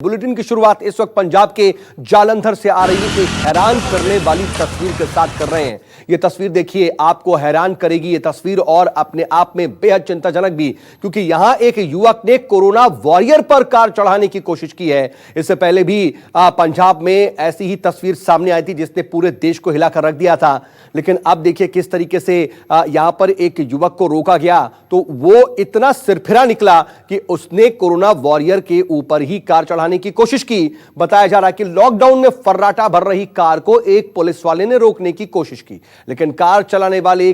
Bulletin की शुरुआत इस वक्त पंजाब के जालंधर से आ रही है। एक हैरान करने वाली तस्वीर के साथ कर रहे हैं। यह तस्वीर देखिए, आपको हैरान करेगी ये तस्वीर और अपने आप में बेहद चिंताजनक भी, क्योंकि यहां एक युवक ने कोरोना वॉरियर पर कार चढ़ाने की कोशिश की है। इससे पहले भी पंजाब में ऐसी ही तस्वीर सामने आई थी जिसने पूरे देश को हिलाकर रख दिया था। लेकिन अब देखिए किस तरीके से यहां पर एक युवक को रोका गया, तो वो इतना सिरफिरा निकला कि उसने कोरोना वॉरियर के ऊपर ही कार चढ़ाने की कोशिश की। बताया जा रहा है कि लॉकडाउन में फर्राटा भर रही कार को एक पुलिस वाले ने रोकने की कोशिश की, लेकिन कार चलाने वाले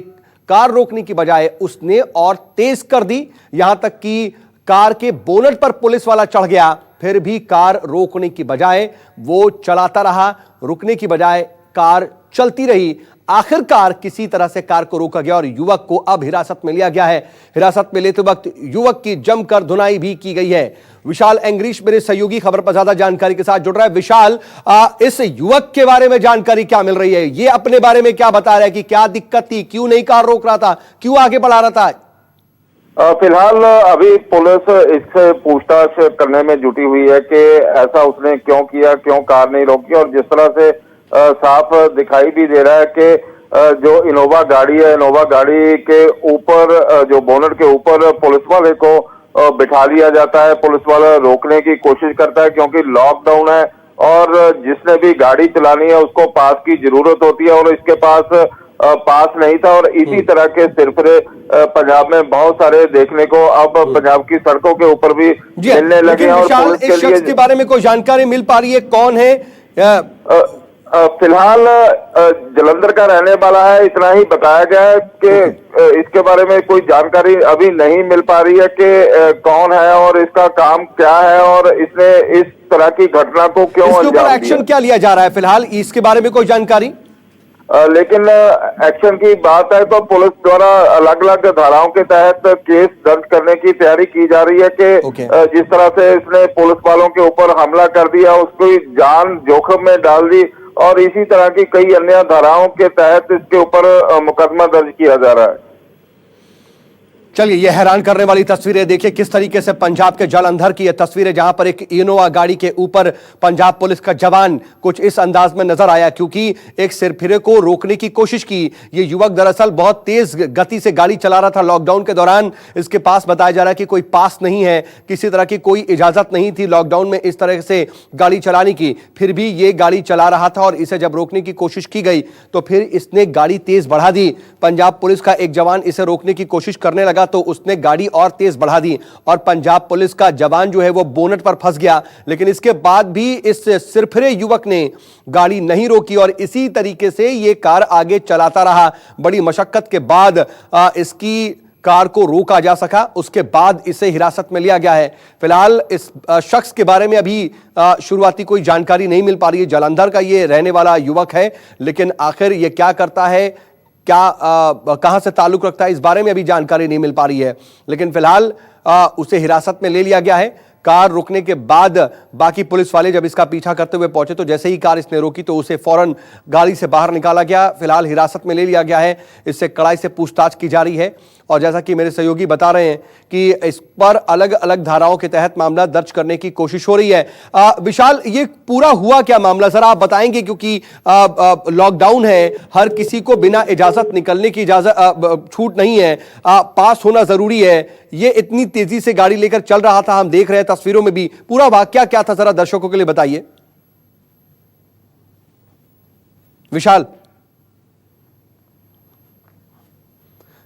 कार रोकने की बजाय उसने और तेज कर दी। यहां तक कि कार के बोनट पर पुलिस वाला चढ़ गया, फिर भी कार रोकने की बजाय वो चलाता रहा, रुकने की बजाय कार चलती रही। आखिरकार किसी तरह से कार को रोका गया और युवक को अब हिरासत में लिया गया है। हिरासत में लेते वक्त युवक की जमकर धुनाई भी की गई है। विशाल एंग्रीश मेरे सहयोगी खबर पर ज्यादा जानकारी के साथ जुड़ रहा है। विशाल, इस युवक के बारे में जानकारी क्या मिल रही है? ये अपने बारे में क्या बता रहा है कि क्या दिक्कत थी, क्यों नहीं कार रोक रहा था, क्यों आगे बढ़ा रहा था? फिलहाल अभी पुलिस इससे पूछताछ करने में जुटी हुई है कि ऐसा उसने क्यों किया, क्यों कार नहीं रोकी। और जिस तरह से साफ दिखाई भी दे रहा है कि जो इनोवा गाड़ी है, इनोवा गाड़ी के ऊपर जो बोनट के ऊपर पुलिस वाले को बिठा लिया जाता है। पुलिस वाला रोकने की कोशिश करता है क्योंकि लॉकडाउन है और जिसने भी गाड़ी चलानी है उसको पास की जरूरत होती है और इसके पास पास नहीं था। और इसी तरह के सिरफिरे पंजाब में बहुत सारे देखने को अब पंजाब की सड़कों के ऊपर भी मिलने लगे हैं। और इस शख्स के बारे में कोई जानकारी मिल पा रही है, कौन है? फिलहाल जलंधर का रहने वाला है, इतना ही बताया गया है कि इसके बारे में कोई जानकारी अभी नहीं मिल पा रही है कि कौन है और इसका काम क्या है और इसने इस तरह की घटना को क्यों अंजाम दिया। एक्शन क्या लिया जा रहा है फिलहाल, इसके बारे में कोई जानकारी? लेकिन एक्शन की बात है तो पुलिस द्वारा अलग अलग धाराओं के तहत केस दर्ज करने की तैयारी की जा रही है कि जिस तरह से इसने पुलिस वालों के ऊपर हमला कर दिया, उसकी जान जोखिम में डाल दी और इसी तरह की कई अन्य धाराओं के तहत इसके ऊपर मुकदमा दर्ज किया जा रहा है। चलिए, यह हैरान करने वाली तस्वीरें देखिए किस तरीके से पंजाब के जालंधर की यह तस्वीरें, जहां पर एक इनोवा गाड़ी के ऊपर पंजाब पुलिस का जवान कुछ इस अंदाज में नजर आया क्योंकि एक सिरफिरे को रोकने की कोशिश की। यह युवक दरअसल बहुत तेज गति से गाड़ी चला रहा था लॉकडाउन के दौरान। इसके पास बताया जा रहा है कि कोई पास नहीं है, किसी तरह की कोई इजाजत नहीं थी लॉकडाउन में इस तरह से गाड़ी चलाने की, फिर भी ये गाड़ी चला रहा था और इसे जब रोकने की कोशिश की गई तो फिर इसने गाड़ी तेज बढ़ा दी। पंजाब पुलिस का एक जवान इसे रोकने की कोशिश करने लगा तो उसने गाड़ी और तेज बढ़ा दी और पंजाब पुलिस का जवान जो है वो बोनट पर फंस गया। लेकिन इसके बाद भी इस सिरफिरे युवक ने गाड़ी नहीं रोकी और इसी तरीके से ये कार आगे चलाता रहा। बड़ी मशक्कत के बाद इसकी कार को रोका जा सका, उसके बाद इसे हिरासत में लिया गया है। फिलहाल इस शख्स के बारे में अभी शुरुआती कोई जानकारी नहीं मिल पा रही है। जालंधर का ये रहने वाला युवक है, लेकिन आखिर ये क्या करता है, क्या कहां से ताल्लुक रखता है, इस बारे में अभी जानकारी नहीं मिल पा रही है। लेकिन फिलहाल उसे हिरासत में ले लिया गया है। कार रुकने के बाद बाकी पुलिस वाले जब इसका पीछा करते हुए पहुंचे तो जैसे ही कार इसने रोकी तो उसे फौरन गाड़ी से बाहर निकाला गया। फिलहाल हिरासत में ले लिया गया है, इससे कड़ाई से पूछताछ की जा रही है। और जैसा कि मेरे सहयोगी बता रहे हैं कि इस पर अलग अलग धाराओं के तहत मामला दर्ज करने की कोशिश हो रही है। विशाल, ये पूरा हुआ क्या मामला, जरा आप बताएंगे? क्योंकि लॉकडाउन है, हर किसी को बिना इजाजत निकलने की इजाजत छूट नहीं है, पास होना जरूरी है। ये इतनी तेजी से गाड़ी लेकर चल रहा था, हम देख रहे हैं तस्वीरों में भी। पूरा वाकया क्या था, जरा दर्शकों के लिए बताइए विशाल।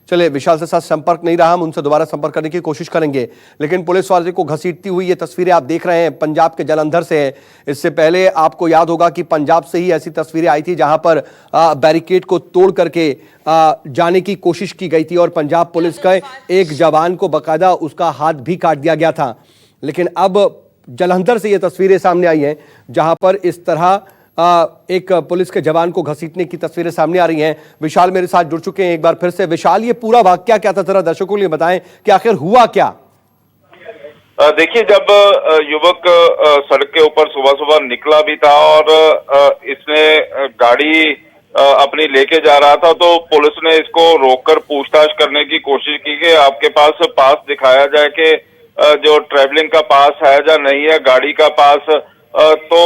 चलिए, विशाल से साथ संपर्क नहीं रहा, हम उनसे दोबारा संपर्क करने की कोशिश करेंगे। लेकिन पुलिस वाले को घसीटती हुई ये तस्वीरें आप देख रहे हैं पंजाब के जालंधर से है। इससे पहले आपको याद होगा कि पंजाब से ही ऐसी तस्वीरें आई थी जहां पर बैरिकेड को तोड़ करके जाने की कोशिश की गई थी और पंजाब पुलिस का एक जवान को बाकायदा उसका हाथ भी काट दिया गया था। लेकिन अब जालंधर से ये तस्वीरें सामने आई हैं जहां पर इस तरह एक पुलिस के जवान को घसीटने की तस्वीरें सामने आ रही हैं। विशाल मेरे साथ जुड़ चुके हैं एक बार फिर से। विशाल, ये पूरा वाकया क्या था, जरा दर्शकों के लिए बताएं कि आखिर हुआ क्या? देखिए, जब युवक सड़क के ऊपर सुबह सुबह निकला भी था और इसने गाड़ी अपनी लेके जा रहा था तो पुलिस ने इसको रोककर पूछताछ करने की कोशिश की कि आपके पास दिखाया जाए कि जो ट्रैवलिंग का पास है या नहीं है गाड़ी का पास, तो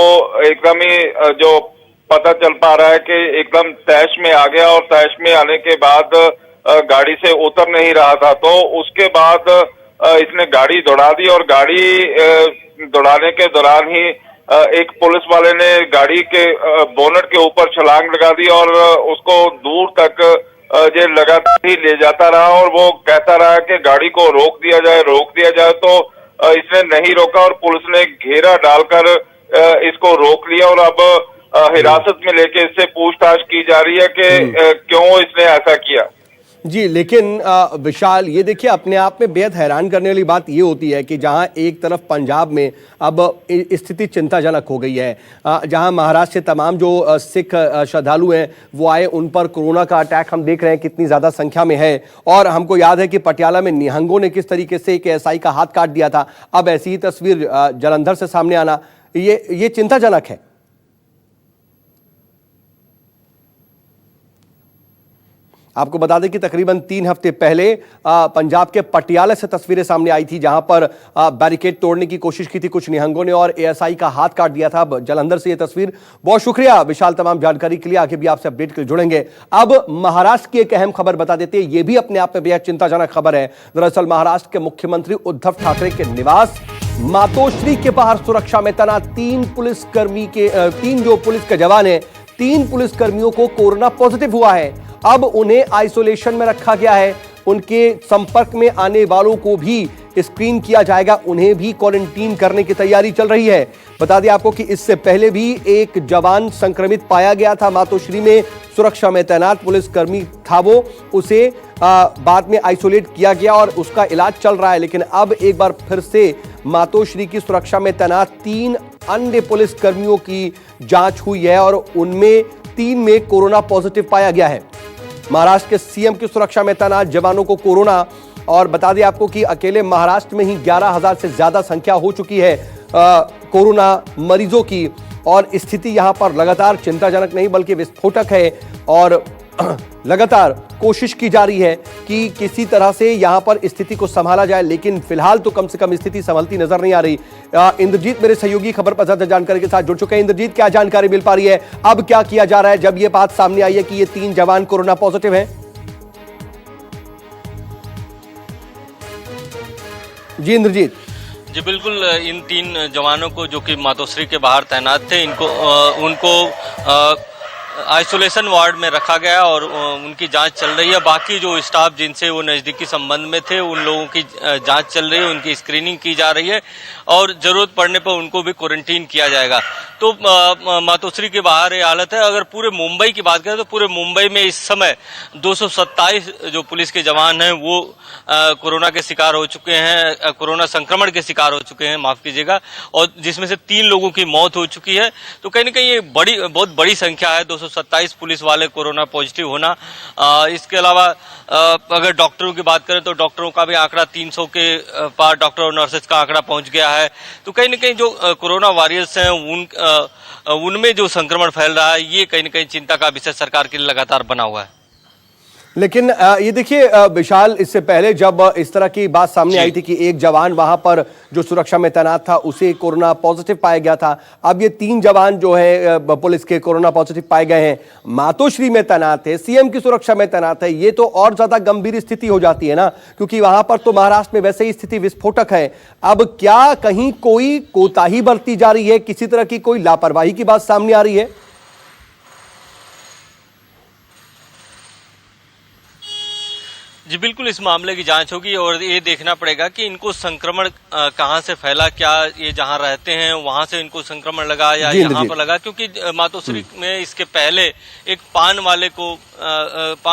एकदम ही जो पता चल पा रहा है कि एकदम तैश में आ गया और तैश में आने के बाद गाड़ी से उतर नहीं रहा था। तो उसके बाद इसने गाड़ी दौड़ा दी और गाड़ी दौड़ाने के दौरान ही एक पुलिस वाले ने गाड़ी के बोनट के ऊपर छलांग लगा दी और उसको दूर तक ये लगातार ही ले जाता रहा और वो कहता रहा कि गाड़ी को रोक दिया जाए। तो इसने नहीं रोका और पुलिस ने घेरा डालकर इसको रोक लिया और अब हिरासत में लेके इससे पूछताछ की जा रही है कि क्यों इसने ऐसा किया। जी, लेकिन विशाल, ये देखिए, अपने आप में बेहद हैरान करने वाली बात ये होती है कि जहां एक तरफ पंजाब में अब स्थिति चिंताजनक हो गई है, जहां महाराष्ट्र से तमाम जो सिख श्रद्धालु हैं वो आए, उन पर कोरोना का अटैक हम देख रहे हैं कितनी ज़्यादा संख्या में है। और हमको याद है कि पटियाला में निहंगों ने किस तरीके से एक एसआई का हाथ काट दिया था। अब ऐसी ही तस्वीर जालंधर से सामने आना, ये चिंताजनक है। आपको बता दें कि तकरीबन 3 हफ्ते पहले पंजाब के पटियाला से तस्वीरें सामने आई थी, जहां पर बैरिकेड तोड़ने की कोशिश की थी कुछ निहंगों ने और एएसआई का हाथ काट दिया था। जालंधर से यह तस्वीर। बहुत शुक्रिया विशाल तमाम जानकारी के लिए। आगे भी आपसे अपडेट के जुड़ेंगे। अब महाराष्ट्र की एक अहम खबर बता देते हैं, यह भी अपने आप में बेहद चिंताजनक खबर है। दरअसल महाराष्ट्र के मुख्यमंत्री उद्धव ठाकरे के निवास मातोश्री के बाहर सुरक्षा में तैनात 3 जो पुलिस के जवान हैं, 3 पुलिसकर्मियों को कोरोना पॉजिटिव हुआ है। अब उन्हें आइसोलेशन में रखा गया है। उनके संपर्क में आने वालों को भी स्क्रीन किया जाएगा, उन्हें भी क्वारंटीन करने की तैयारी चल रही है। बता दें आपको कि इससे पहले भी एक जवान संक्रमित पाया गया था। मातोश्री में सुरक्षा में तैनात पुलिसकर्मी था, वो उसे बाद में आइसोलेट किया गया और उसका इलाज चल रहा है। लेकिन अब एक बार फिर से मातोश्री की सुरक्षा में तैनात 3 अन्य पुलिसकर्मियों की जांच हुई है और उनमें 3 में कोरोना पॉजिटिव पाया गया है। महाराष्ट्र के सीएम की सुरक्षा में तैनात जवानों को कोरोना, और बता दें आपको कि अकेले महाराष्ट्र में ही 11,000 से ज्यादा संख्या हो चुकी है कोरोना मरीजों की। और स्थिति यहां पर लगातार चिंताजनक नहीं बल्कि विस्फोटक है और लगातार कोशिश की जा रही है कि किसी तरह से यहां पर स्थिति को संभाला जाए। लेकिन फिलहाल तो कम से कम स्थिति संभलती नजर नहीं आ रही। इंद्रजीत मेरे सहयोगी खबर पर ज्यादा जानकारी के साथ जुड़ चुके हैं। इंद्रजीत, क्या जानकारी मिल पा रही है? अब क्या किया जा रहा है जब ये बात सामने आई है कि ये 3 जवान कोरोना पॉजिटिव हैं? जी इंद्रजीत। जी बिल्कुल, इन 3 जवानों को जो कि मातोश्री के बाहर तैनात थे, उनको आइसोलेशन वार्ड में रखा गया और उनकी जांच चल रही है। बाकी जो स्टाफ जिनसे वो नज़दीकी संबंध में थे, उन लोगों की जांच चल रही है, उनकी स्क्रीनिंग की जा रही है और ज़रूरत पड़ने पर उनको भी क्वारंटीन किया जाएगा। तो मातोश्री के बाहर ये हालत है। अगर पूरे मुंबई की बात करें तो पूरे मुंबई में इस समय 227 जो पुलिस के जवान हैं वो कोरोना के शिकार हो चुके हैं, कोरोना संक्रमण के शिकार हो चुके हैं, माफ कीजिएगा, और जिसमें से 3 लोगों की मौत हो चुकी है। तो कहीं ना कहीं ये बहुत बड़ी संख्या है, 227 पुलिस वाले कोरोना पॉजिटिव होना। इसके अलावा अगर डॉक्टरों की बात करें तो डॉक्टरों का भी आंकड़ा 300 के पार डॉक्टर और नर्सेज का आंकड़ा पहुंच गया है। तो कहीं ना कहीं जो कोरोना वॉरियर्स हैं उनमें जो संक्रमण फैल रहा है, ये कहीं ना कहीं चिंता का विषय सरकार के लिए लगातार बना हुआ है। लेकिन ये देखिए विशाल, इससे पहले जब इस तरह की बात सामने आई थी कि एक जवान वहां पर जो सुरक्षा में तैनात था उसे कोरोना पॉजिटिव पाया गया था, अब ये 3 जवान जो है पुलिस के कोरोना पॉजिटिव पाए गए हैं, मातोश्री में तैनात है, सीएम की सुरक्षा में तैनात है, ये तो और ज्यादा गंभीर स्थिति हो जाती है ना, क्योंकि वहां पर तो महाराष्ट्र में वैसे ही स्थिति विस्फोटक है। अब क्या कहीं कोई कोताही बरती जा रही है, किसी तरह की कोई लापरवाही की बात सामने आ रही है? जी बिल्कुल, इस मामले की जांच होगी और ये देखना पड़ेगा कि इनको संक्रमण कहां से फैला, क्या ये जहां रहते हैं वहां से इनको संक्रमण लगा या यहां पर लगा, क्योंकि मातोश्री में इसके पहले एक पान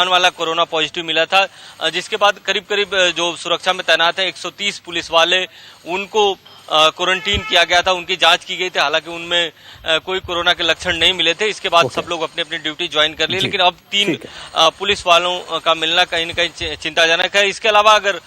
वाला कोरोना पॉजिटिव मिला था, जिसके बाद करीब जो सुरक्षा में तैनात है 130 पुलिस वाले, उनको क्वारंटीन किया गया था, उनकी जांच की गई थी। हालांकि उनमें कोई कोरोना के लक्षण नहीं मिले थे। इसके बाद सब लोग अपनी अपनी ड्यूटी ज्वाइन कर ली। लेकिन अब 3 पुलिस वालों का मिलना कहीं न कहीं चिंताजनक है। इसके अलावा अगर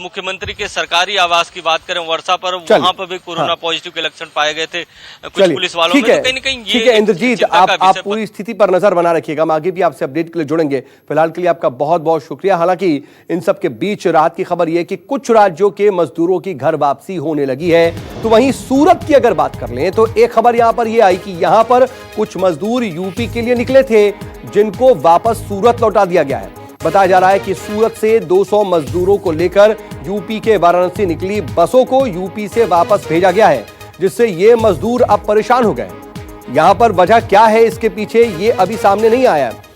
मुख्यमंत्री के सरकारी आवास की बात करें वर्षा पर, वहां पर भी कोरोना पॉजिटिव के लक्षण पाए गए थे कुछ पुलिस वालों में। तो कहीं न कहीं ठीक है इंद्रजीत, आप पूरी स्थिति पर नजर बना रखिएगा। हम आगे भी आपसे अपडेट के लिए जुड़ेंगे। फिलहाल के लिए आपका बहुत बहुत शुक्रिया। हालांकि इन सब के बीच राहत की खबर यह कि कुछ राज्यों के मजदूरों की घर वापसी होने लगी है। तो वहीं सूरत की अगर बात कर लें तो एक खबर यहां पर यह आई कि यहां पर कुछ मजदूर यूपी के लिए निकले थे, जिनको वापस सूरत लौटा दिया गया है। बताया जा रहा है कि सूरत से 200 मजदूरों को लेकर यूपी के वाराणसी निकली बसों को यूपी से वापस भेजा गया है, जिससे ये मजदूर अब परेशान हो गए। यहां पर वजह क्या है इसके पीछे, ये अभी सामने नहीं आया है।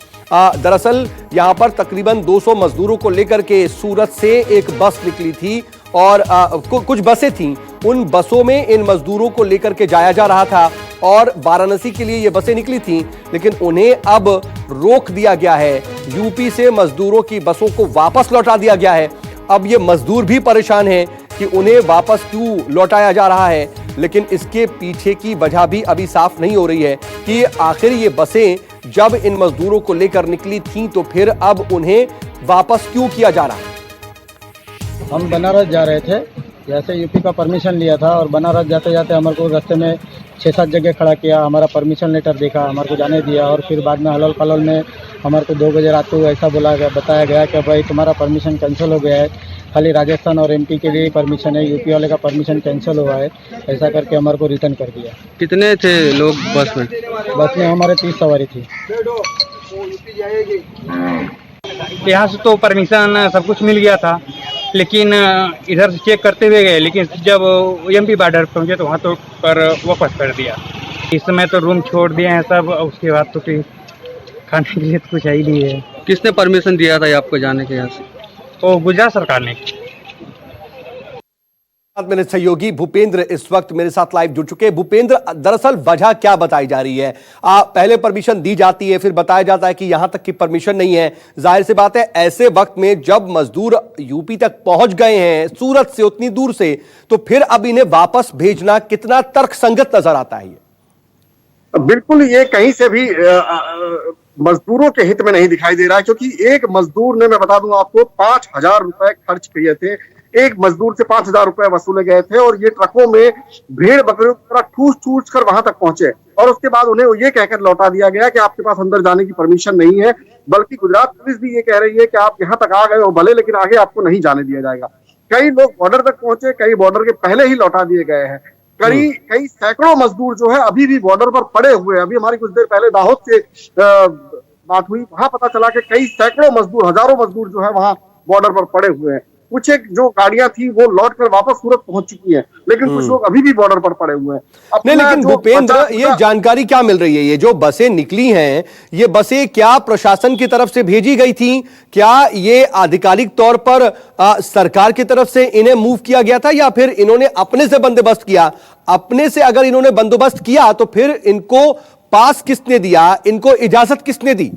दरअसल यहां पर तकरीबन 200 मजदूरों को लेकर के सूरत से एक बस निकली थी और कुछ बसें थीं। उन बसों में इन मजदूरों को लेकर के जाया जा रहा था और वाराणसी के लिए ये बसें निकली थीं, लेकिन उन्हें अब रोक दिया गया है। यूपी से मजदूरों की बसों को वापस लौटा दिया गया है। अब ये मजदूर भी परेशान हैं कि उन्हें वापस क्यों लौटाया जा रहा है, लेकिन इसके पीछे की वजह भी अभी साफ नहीं हो रही है कि आखिर ये बसें जब इन मजदूरों को लेकर निकली थीं तो फिर अब उन्हें वापस क्यों किया जा रहा है। हम बनारस जा रहे थे, जैसे यूपी का परमिशन लिया था और बनारस जाते जाते हमारे को रास्ते में 6-7 जगह खड़ा किया। हमारा परमिशन लेटर देखा, हमारे को जाने दिया और फिर बाद में हलल पलल में हमारे को 2 बजे रात को ऐसा बताया गया कि भाई तुम्हारा परमिशन कैंसिल हो गया है, खाली राजस्थान और एमपी के लिए परमिशन है, यूपी वाले का परमिशन कैंसिल हुआ है। ऐसा करके हमारे को रिटर्न कर दिया। कितने थे लोग बस में? बस में हमारे 30 सवारी थी। यहाँ से तो परमिशन सब कुछ मिल गया था, लेकिन इधर से चेक करते हुए गए, लेकिन जब एमपी बॉर्डर पहुंचे तो वहाँ तो पर वापस कर दिया। इस समय तो रूम छोड़ दिए हैं सब, उसके बाद तो फिर खाने के लिए तो कुछ है ही नहीं है। किसने परमिशन दिया था आपको जाने के यहाँ से? तो गुजरात सरकार ने। मेरे सहयोगी भूपेंद्र इस वक्त मेरे साथ लाइव जुड़ चुके हैं। भूपेंद्र, दरअसल वजह क्या बताई जा रही है? पहले परमिशन दी जाती है, फिर बताया जाता है कि यहां तक की परमिशन नहीं है। जाहिर सी बात है ऐसे वक्त में जब मजदूर यूपी तक पहुंच गए हैं सूरत से उतनी दूर से, तो फिर अब इन्हें वापस भेजना कितना तर्कसंगत नजर आता है? बिल्कुल ये कहीं से भी मजदूरों के हित में नहीं दिखाई दे रहा है, क्योंकि एक मजदूर ने, मैं बता दूं आपको, 5,000 रुपए खर्च किए थे। एक मजदूर से 5,000 रुपए वसूले गए थे और ये ट्रकों में भेड़ बकरियों की तरह ठूस कर वहां तक पहुंचे और उसके बाद उन्हें ये कहकर लौटा दिया गया कि आपके पास अंदर जाने की परमिशन नहीं है। बल्कि गुजरात पुलिस भी ये कह रही है कि आप यहाँ तक आ गए हो भले, लेकिन आगे आपको नहीं जाने दिया जाएगा। कई लोग बॉर्डर तक पहुंचे, कई बॉर्डर के पहले ही लौटा दिए गए हैं। कई सैकड़ों मजदूर जो है अभी भी बॉर्डर पर पड़े हुए हैं। अभी हमारी कुछ देर पहले दाहोद से बात हुई, वहां पता चला कि कई सैकड़ों मजदूर, हजारों मजदूर जो है वहां बॉर्डर पर पड़े हुए हैं। कुछ एक जो गाड़ियां थी वो लौटकर वापस सूरत पहुंच चुकी हैं, लेकिन कुछ लोग अभी भी बॉर्डर पर पड़े हुए हैं। नहीं, लेकिन भूपेंद्र, ये जानकारी क्या मिल रही है? ये जो बसें निकली हैं, ये बसें क्या प्रशासन की तरफ से भेजी गई थी? क्या ये आधिकारिक तौर पर सरकार की तरफ से इन्हें मूव किया गया था या फिर इन्होंने अपने से बंदोबस्त किया? अपने से अगर इन्होंने बंदोबस्त किया तो फिर इनको पास किसने दिया, इनको इजाजत किसने दी?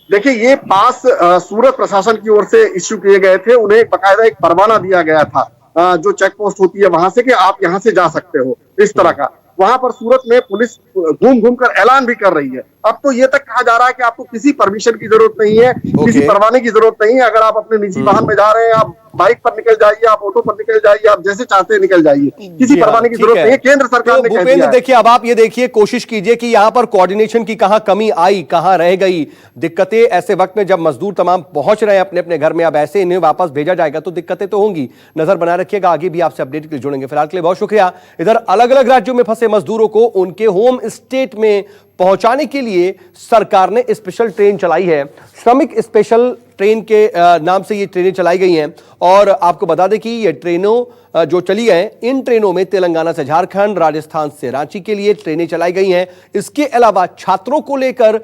देखिए, ये पास सूरत प्रशासन की ओर से इश्यू किए गए थे। उन्हें बकायदा एक परवाना दिया गया था जो चेक पोस्ट होती है वहां से, कि आप यहां से जा सकते हो, इस तरह का। वहां पर सूरत में पुलिस घूम कर ऐलान भी कर रही है। अब तो ये तक कहा जा रहा है कि आपको किसी परमिशन की जरूरत नहीं है, किसी परवाने की जरूरत नहीं है। अगर आप अपने निजी वाहन में जा रहे हैं, आप बाइक पर निकल जाइए, आप ऑटो पर निकल जाइए, आप जैसे चाहते हैं निकल जाइए, किसी परवाने की जरूरत नहीं है। केंद्र सरकार ने कह दिया है। देखिए, अब आप ये देखिए, कोशिश कीजिए कि यहां पर कोऑर्डिनेशन की कहां कमी आई, कहां रह गई दिक्कतें। ऐसे वक्त में जब मजदूर तमाम पहुंच रहे हैं अपने अपने घर में, अब ऐसे इन्हें वापस भेजा जाएगा तो दिक्कतें तो होंगी। नजर बनाए रखिएगा, आगे भी आपसे अपडेट के लिए जुड़ेंगे। फिलहाल के लिए बहुत शुक्रिया। इधर अलग अलग राज्यों में फंसे मजदूरों को उनके होम स्टेट में पहुंचाने के लिए सरकार ने स्पेशल ट्रेन चलाई है। श्रमिक स्पेशल ट्रेन के नाम से ये ट्रेनें चलाई गई हैं और आपको बता दें कि ये ट्रेनों जो चली हैं, इन ट्रेनों में तेलंगाना से झारखंड, राजस्थान से रांची के लिए ट्रेनें चलाई गई हैं। इसके अलावा छात्रों को लेकर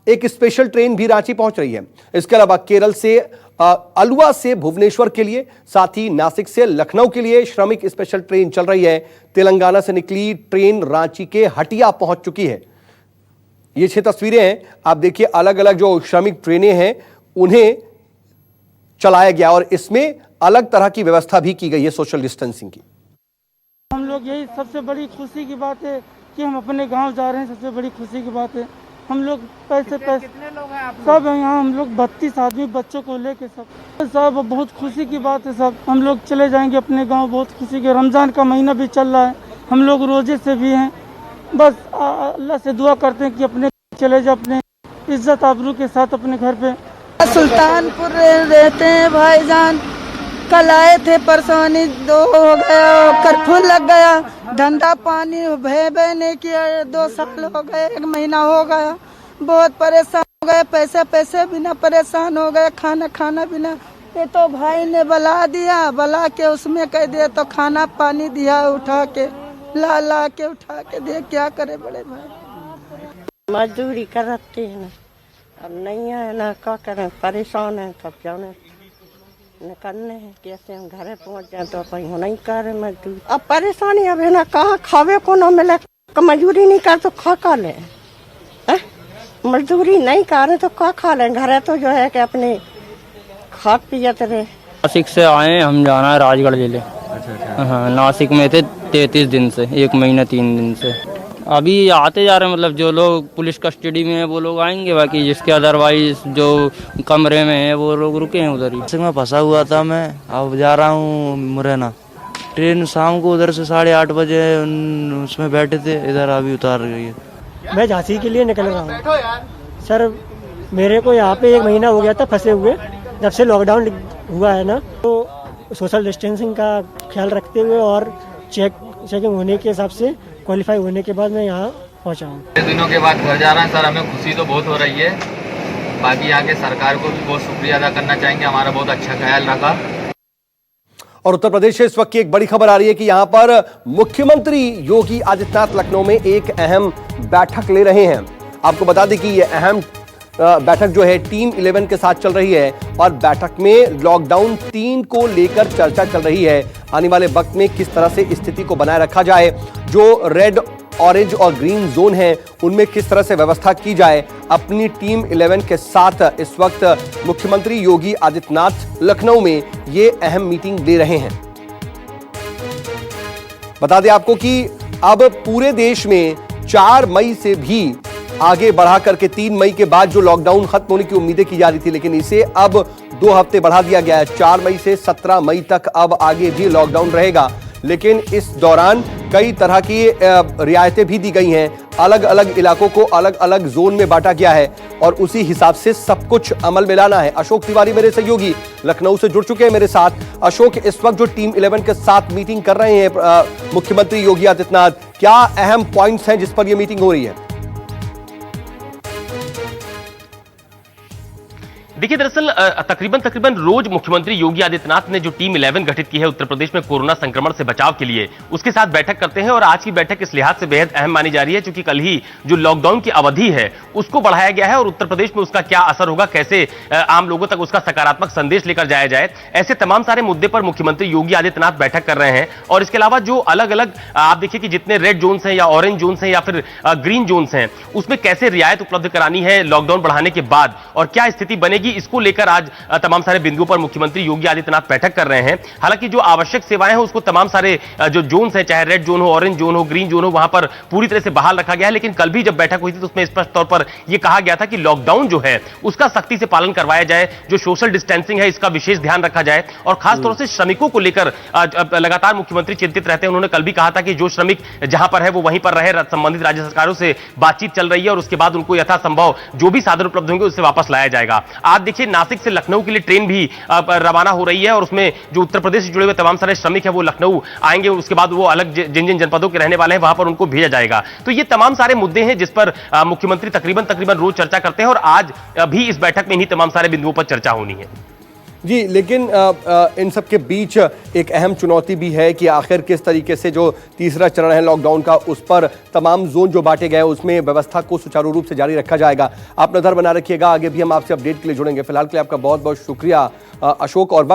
एक स्पेशल ट्रेन भी रांची पहुंच रही है। इसके अलावा केरल से अलुआ से भुवनेश्वर के लिए, साथ ही नासिक से लखनऊ के लिए श्रमिक स्पेशल ट्रेन चल रही है। तेलंगाना से निकली ट्रेन रांची के हटिया पहुंच चुकी है। ये 6 तस्वीरें हैं, आप देखिए। अलग अलग जो श्रमिक ट्रेनें हैं उन्हें चलाया गया और इसमें अलग तरह की व्यवस्था भी की गई है सोशल डिस्टेंसिंग की। हम लोग यही सबसे बड़ी खुशी की बात है कि हम अपने गांव जा रहे हैं। सबसे बड़ी खुशी की बात है हम लोग कितने लोग हैं आप लोग? सब यहाँ हम लोग 32 आदमी बच्चों को लेके सब बहुत खुशी की बात है। सब हम लोग चले जाएंगे अपने गांव, बहुत खुशी के। रमज़ान का महीना भी चल रहा है, हम लोग रोजे से भी हैं। बस अल्लाह से दुआ करते हैं कि अपने चले जाए अपने इज्जत आबरू के साथ अपने घर पे। सुल्तानपुर रहते हैं भाईजान, कल आए थे, परेशानी 2 हो गया, कर्फ्यू लग गया, धंधा पानी भय नहीं किया, 2 साल हो गए, 1 महीना हो गया, बहुत परेशान हो गए, पैसे बिना परेशान हो गए, खाना बिना। ये तो भाई ने बुला के उसमें कह दिया, तो खाना पानी दिया, उठा के ला के उठा के दे, क्या करे बड़े भाई। मजदूरी करते हैं ना, अब नहीं है ना, क्या करें, परेशान है, सब जाने निकलने हैं, कैसे हम घरे पहुंच जाए, तो कहीं नहीं कर रहे मजदूरी। अब परेशानी अब है ना, कहाँ खावे को ना मिले, मजदूरी नहीं कर तो खा ले, मजदूरी नहीं कर रहे तो खा लें, घरे तो जो है कि अपने खा पियत रहे। नासिक से आए, हम जाना है राजगढ़ जिले। हाँ, नासिक में थे 33 दिन से, 1 महीना 3 दिन से। अभी आते जा रहे हैं, मतलब जो लोग पुलिस कस्टडी में है वो लोग आएंगे, बाकी जिसके अदरवाइज जो कमरे में है वो लोग रुके हैं उधर ही। नासिक में फंसा हुआ था मैं, अब जा रहा हूँ मुरैना। ट्रेन शाम को उधर से 8:30 बजे उसमें बैठे थे, इधर अभी उतार गई है। मैं झांसी के लिए निकल रहा हूँ सर। मेरे को यहाँ पे 1 महीना हो गया था फंसे हुए, जब से लॉकडाउन हुआ है ना, तो सोशल डिस्टेंसिंग का ख्याल रखते हुए और चेकिंग होने के हिसाब से क्वालिफाई होने के बाद मैं यहाँ पहुँचा हूँ। 6 दिनों के बाद घर जा रहे हैं सर, हमें खुशी तो बहुत हो रही है। बाकी यहाँ के सरकार को भी बहुत शुक्रिया अदा करना चाहेंगे, हमारा बहुत अच्छा ख्याल रखा। और उत्तर प्रदेश से इस वक्त की एक बड़ी खबर आ रही है कि यहां पर मुख्यमंत्री योगी आदित्यनाथ लखनऊ में एक अहम बैठक ले रहे हैं। आपको बता दें कि यह अहम बैठक जो है टीम 11 के साथ चल रही है और बैठक में लॉकडाउन 3 को लेकर चर्चा चल रही है। आने वाले वक्त में किस तरह से स्थिति को बनाए रखा जाए, जो रेड, ऑरेंज और ग्रीन जोन है उनमें किस तरह से व्यवस्था की जाए। अपनी टीम 11 के साथ इस वक्त मुख्यमंत्री योगी आदित्यनाथ लखनऊ में ये अहम मीटिंग ले रहे हैं। बता दें आपको कि अब पूरे देश में 4 मई से भी आगे बढ़ा करके 3 मई के बाद जो लॉकडाउन खत्म होने की उम्मीदें की जा रही थी, लेकिन इसे अब 2 हफ्ते बढ़ा दिया गया है। 4 मई से 17 मई तक अब आगे भी लॉकडाउन रहेगा, लेकिन इस दौरान कई तरह की रियायतें भी दी गई हैं। अलग अलग इलाकों को अलग अलग जोन में बांटा गया है और उसी हिसाब से सब कुछ अमल में लाना है। अशोक तिवारी मेरे सहयोगी लखनऊ से जुड़ चुके हैं मेरे साथ। अशोक, इस वक्त जो टीम 11 के साथ मीटिंग कर रहे हैं मुख्यमंत्री योगी आदित्यनाथ, क्या अहम पॉइंट्स हैं जिस पर यह मीटिंग हो रही है? देखिए, दरअसल तकरीबन रोज मुख्यमंत्री योगी आदित्यनाथ ने जो टीम 11 गठित की है उत्तर प्रदेश में कोरोना संक्रमण से बचाव के लिए, उसके साथ बैठक करते हैं। और आज की बैठक इस लिहाज से बेहद अहम मानी जा रही है क्योंकि कल ही जो लॉकडाउन की अवधि है उसको बढ़ाया गया है और उत्तर प्रदेश में उसका क्या असर होगा, कैसे आम लोगों तक उसका सकारात्मक संदेश लेकर जाया जाए, ऐसे तमाम सारे मुद्दे पर मुख्यमंत्री योगी आदित्यनाथ बैठक कर रहे हैं। और इसके अलावा जो अलग अलग आप देखिए कि जितने रेड जोन्स हैं या ऑरेंज जोन्स हैं या फिर ग्रीन जोन्स हैं, उसमें कैसे रियायत उपलब्ध करानी है लॉकडाउन बढ़ाने के बाद और क्या स्थिति बनेगी, इसको लेकर आज तमाम सारे बिंदुओं पर मुख्यमंत्री योगी आदित्यनाथ बैठक कर रहे हैं। हालांकि जो आवश्यक सेवाएं हैं उसको तमाम सारे जो जोन्स हैं, चाहे रेड जोन हो, ऑरेंज जोन हो, ग्रीन जोन हो, वहां पर पूरी तरह से बहाल रखा गया है। लेकिन कल भी जब बैठक हुई थी तो उसमें स्पष्ट तौर पर यह कहा गया था कि लॉकडाउन जो है उसका सख्ती से पालन करवाया जाए, जो सोशल डिस्टेंसिंग है इसका विशेष ध्यान रखा जाए और खासतौर से श्रमिकों को लेकर लगातार मुख्यमंत्री चिंतित रहते हैं। उन्होंने कल भी कहा था कि जो श्रमिक जहां पर है वो वहीं पर रहे, संबंधित राज्य सरकारों से बातचीत चल रही है और उसके बाद उनको यथासंभव जो भी साधन उपलब्ध होंगे उससे वापस लाया जाएगा। आज देखिए नासिक से लखनऊ के लिए ट्रेन भी रवाना हो रही है और उसमें जो उत्तर प्रदेश से जुड़े हुए तमाम सारे श्रमिक हैं वो लखनऊ आएंगे, उसके बाद वो अलग जिन जिन जनपदों के रहने वाले हैं वहां पर उनको भेजा जाएगा। तो ये तमाम सारे मुद्दे हैं जिस पर मुख्यमंत्री तकरीबन रोज चर्चा करते हैं और आज भी इस बैठक में इन्हीं तमाम सारे बिंदुओं पर चर्चा होनी है। जी, लेकिन इन सब के बीच एक अहम चुनौती भी है कि आखिर किस तरीके से जो तीसरा चरण है लॉकडाउन का उस पर तमाम जोन जो बांटे गए उसमें व्यवस्था को सुचारू रूप से जारी रखा जाएगा। आप नजर बना रखिएगा, आगे भी हम आपसे अपडेट के लिए जुड़ेंगे। फिलहाल के लिए आपका बहुत बहुत शुक्रिया अशोक। और